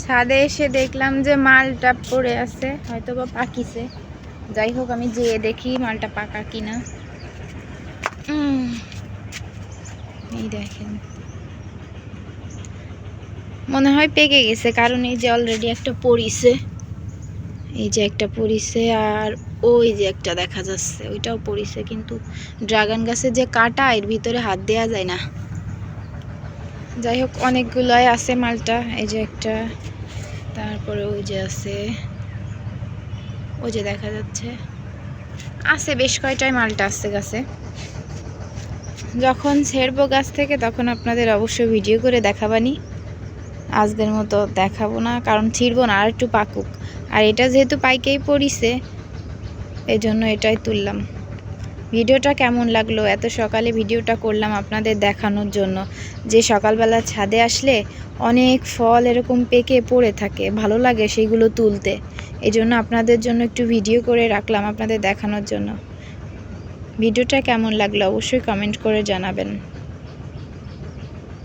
ছাদে এসে দেখলাম যে মালটা পড়ে আছে, হয়তো বা পাকিছে। যাই হোক, আমি যেয়ে দেখি মালটা পাকা কিনা। এই দেখেন, মনে হয় পেকে গেছে, কারণ এই যে অলরেডি একটা পড়িছে, এই যে একটা পড়িছে, আর ওই যে একটা দেখা যাচ্ছে ওইটাও পড়িছে। কিন্তু ড্রাগন গাছের যে কাটা, এর ভিতরে হাত দেওয়া যায় না। যাই হোক, অনেকগুলোই আছে মালটা। এই যে একটা, তারপরে ওই যে আছে, ওই যে দেখা যাচ্ছে আছে, বেশ কয়টাই মালটা আছে গাছে। যখন ছেড়বো গাছ থেকে তখন আপনাদের অবশ্যই ভিডিও করে দেখাবানি। আজকের মতো দেখাবো না, কারণ ছিড়বো না, আর একটু পাকুক। আর এটা যেহেতু পাইকেই পড়িছে, এই জন্য এটাই তুললাম। ভিডিওটা কেমন লাগলো? এত সকালে ভিডিওটা করলাম আপনাদের দেখানোর জন্য যে সকালবেলা ছাদে আসলে অনেক ফল এরকম পেকে পড়ে থাকে, ভালো লাগে সেইগুলো তুলতে। এই জন্য আপনাদের জন্য একটু ভিডিও করে রাখলাম আপনাদের দেখানোর জন্য। ভিডিওটা কেমন লাগলো অবশ্যই কমেন্ট করে জানাবেন।